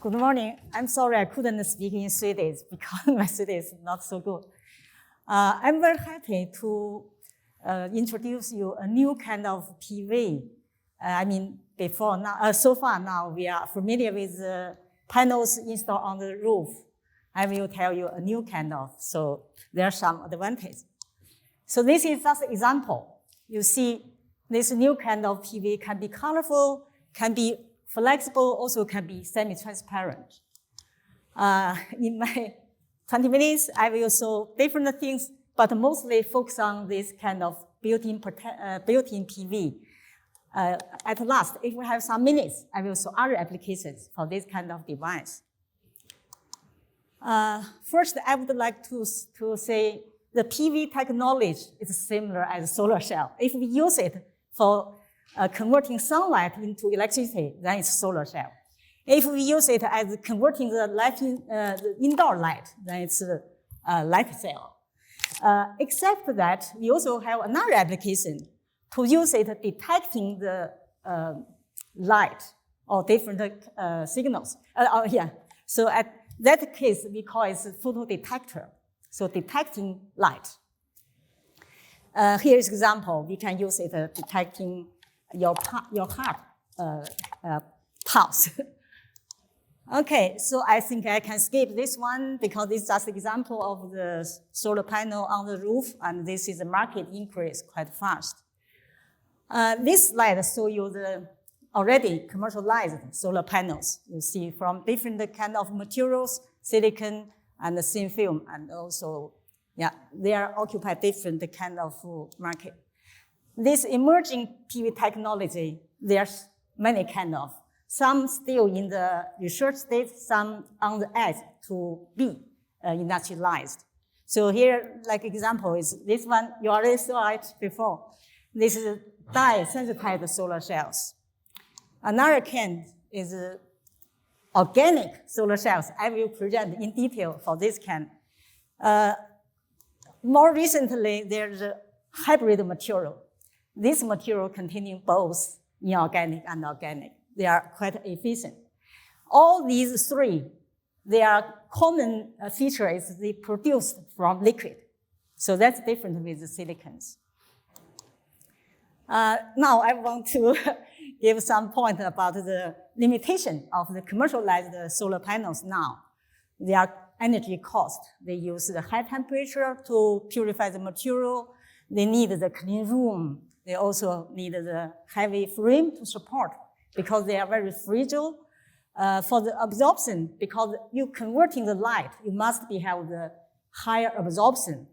Good morning. I'm sorry I couldn't speak in Swedish because my Swedish is not so good. I'm very happy to introduce you a new kind of PV. So far now we are familiar with panels installed on the roof. I will tell you a new kind of, so there are some advantages. So this is just an example. You see this new kind of PV can be colorful, can be flexible, also can be semi-transparent. In my 20 minutes, I will show different things, but mostly focus on this kind of built-in PV. At last, if we have some minutes, I will show other applications for this kind of device. First, I would like to say the PV technology is similar as solar cell. If we use it for converting sunlight into electricity, then it's solar cell. If we use it as converting the light the indoor light, then it's a light cell. Except that we also have another application to use it detecting the light or different signals. So at that case, we call it a photodetector. So detecting light. Here is an example. We can use it detecting your heart pulse. Okay, so I think I can skip this one because it's just an example of the solar panel on the roof, and this is a market increase quite fast. This slide shows you the already commercialized solar panels. You see from different kind of materials, silicon and the thin film, and also, they are occupy different kind of market. This emerging PV technology, there's many kind of. Some still in the research stage, some on the edge to be industrialized. So here, like example is this one, you already saw it before. This is dye-sensitized solar cells. Another kind is organic solar cells. I will present in detail for this kind. More recently, there's a hybrid material. This material containing both inorganic and organic. They are quite efficient. All these three, their common feature is they produce from liquid. So that's different with the silicons. Now I want to give some point about the limitation of the commercialized solar panels now. Their energy cost. They use the high temperature to purify the material. They need the clean room. They also need the heavy frame to support because they are very fragile. For the absorption, because you converting the light, you must have the higher absorption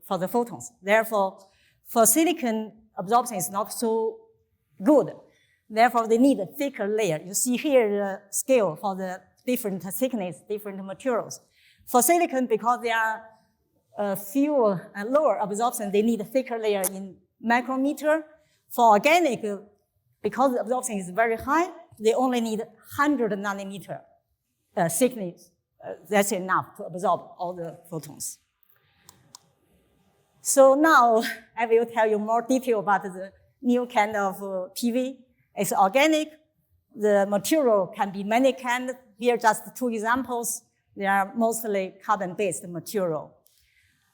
for the photons. Therefore, for silicon, absorption is not so good. Therefore, they need a thicker layer. You see here the scale for the different thickness, different materials. For silicon, because they are fewer and lower absorption, they need a thicker layer in micrometer. For organic, because the absorption is very high, they only need 100 nanometer thickness. That's enough to absorb all the photons. So now I will tell you more detail about the new kind of PV. It's organic. The material can be many kinds. Here just two examples. They are mostly carbon-based material.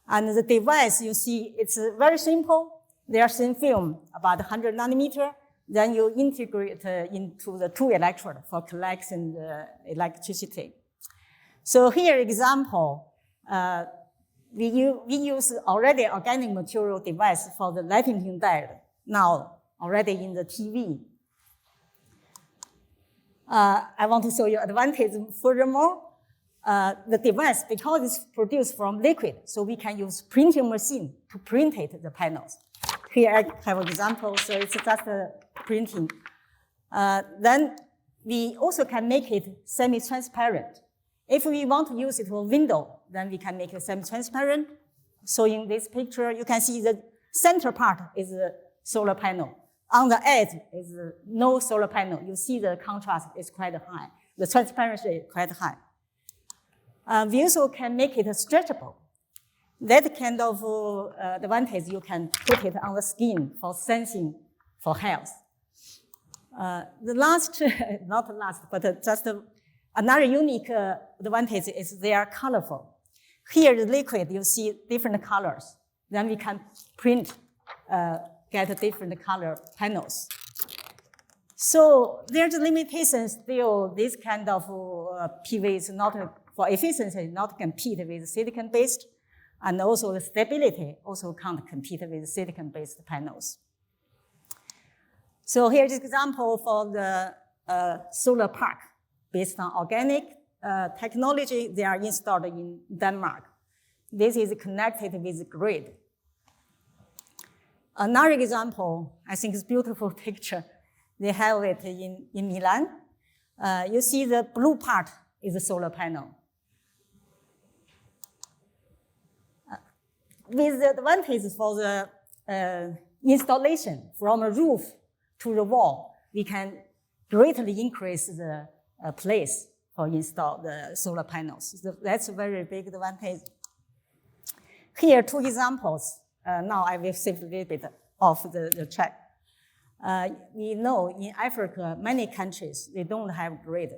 And the device, you see, it's very simple. They are thin film, about 100 nanometer. Then you integrate into the two electrodes for collecting the electricity. So here, example, we use already organic material device for the lighting diode, now already in the TV. I want to show you advantage furthermore. The device, because it's produced from liquid, so we can use printing machine to print it, the panels. Here I have an example, so it's just a printing. Then we also can make it semi-transparent. If we want to use it for window, then we can make it semi-transparent. So in this picture, you can see the center part is a solar panel. On the edge is no solar panel. You see the contrast is quite high. The transparency is quite high. We also can make it stretchable. That kind of advantage, you can put it on the skin for sensing for health. The last, not last, but just Another unique advantage is they are colorful. Here, the liquid, you see different colors. Then we can print, get different color panels. So there's a limitation still. This kind of PV is not, for efficiency, not compete with silicon-based, and also the stability also can't compete with silicon-based panels. So here's an example for the solar park based on organic technology. They are installed in Denmark. This is connected with the grid. Another example, I think it's a beautiful picture. They have it in Milan. You see the blue part is a solar panel. With the advantage for the installation from a roof to the wall, we can greatly increase the place for install the solar panels. So that's a very big advantage. Here, two examples. Now I will shift a little bit off the track. We know in Africa, many countries, they don't have grid.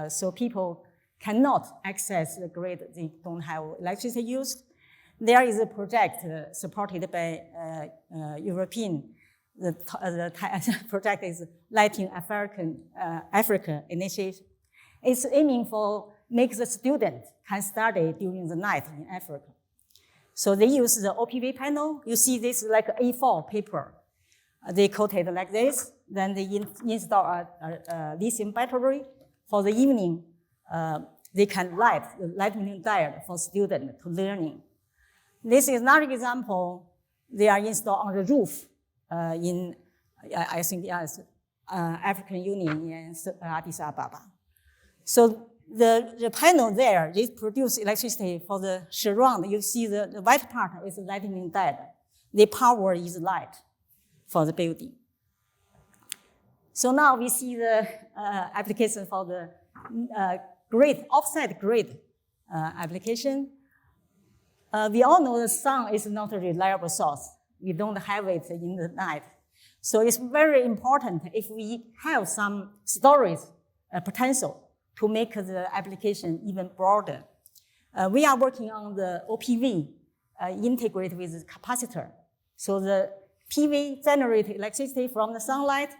So people cannot access the grid. They don't have electricity used. There is a project supported by European. The project is Lighting Africa Initiative. It's aiming for make the student can study during the night in Africa. So they use the OPV panel. You see this like A4 paper. They coat it like this. Then they install a lithium battery. For the evening, they can light the lightning diode for students to learning. This is another example. They are installed on the roof in, I think, yes, African Union in Addis Ababa. So the panel there, they produce electricity for the surround. You see the white part is lightning diode. The power is light for the building. So now we see the application for the grid, offset grid application. We all know the sun is not a reliable source. We don't have it in the night. So it's very important if we have some storage potential to make the application even broader. We are working on the OPV integrated with the capacitor. So the PV generates electricity from the sunlight,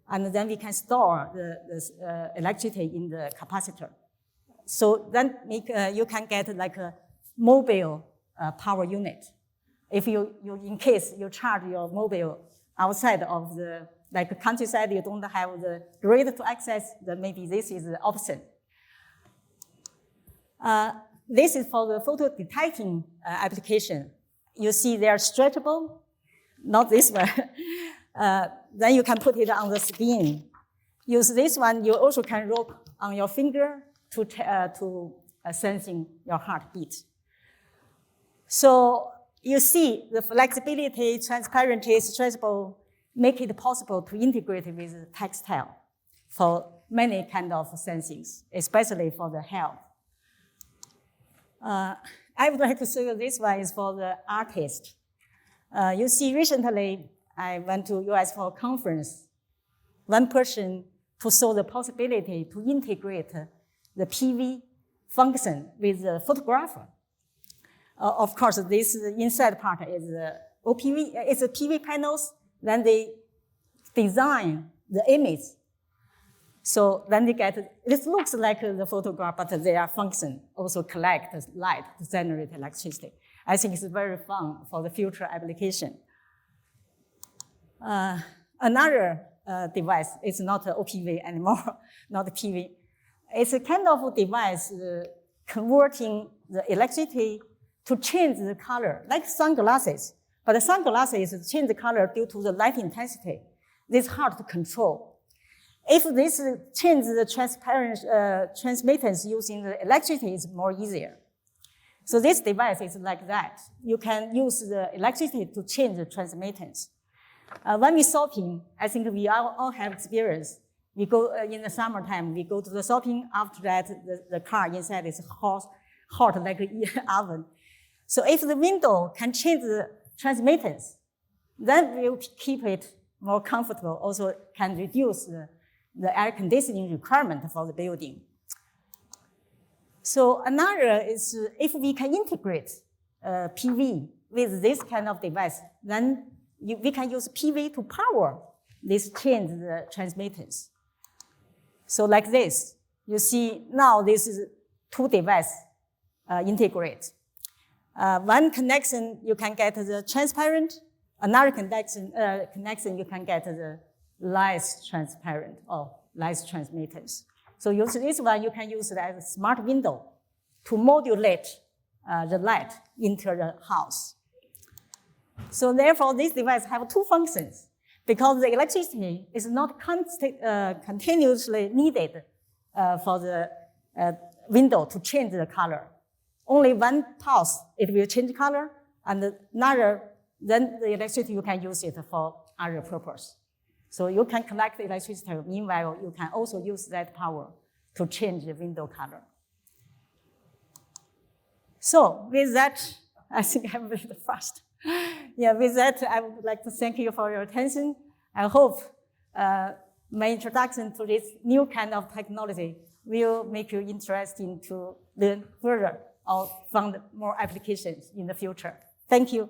and then we can store the electricity in the capacitor. So then you can get like a mobile power unit. If you in case you charge your mobile outside of the like countryside, you don't have the grid to access, then maybe this is the option. This is for the photo detecting application. You see they are stretchable, not this one. Then you can put it on the skin. Use this one, you also can rub on your finger to sensing your heartbeat. So you see the flexibility, transparency, stretchable, make it possible to integrate with textile for many kind of sensings, especially for the health. I would like to show you this one is for the artist. You see, recently I went to US for a conference. One person to show the possibility to integrate the PV function with the photographer. Of course, this inside part is OPV, it's the PV panels. Then they design the image. So then they get, this looks like the photograph, but their function also collect light to generate electricity. I think it's very fun for the future application. Another device is not OPV anymore, not PV. It's a kind of device converting the electricity to change the color, like sunglasses. But the sunglasses change the color due to the light intensity. This is hard to control. If this change the transmittance using the electricity is more easier. So this device is like that. You can use the electricity to change the transmittance. When we shopping, I think we all have experience. We go in the summertime, we go to the shopping. After that, the car inside is hot like an oven. So if the window can change the transmittance, then we'll keep it more comfortable. Also can reduce the air conditioning requirement for the building. So another is if we can integrate PV with this kind of device, then we can use PV to power this change the transmittance. So like this, you see now this is two devices integrate. One connection you can get the transparent, another connection you can get the less transparent or less transmittance. So use this one, you can use it as a smart window to modulate the light into the house. So therefore, this device have two functions because the electricity is not continuously needed for the window to change the color. Only one pulse, it will change color, and another, then the electricity, you can use it for other purpose. So you can collect the electricity. Meanwhile, you can also use that power to change the window color. So with that, I think I'm very fast. Yeah, with that, I would like to thank you for your attention. I hope my introduction to this new kind of technology will make you interested to learn further or find more applications in the future. Thank you.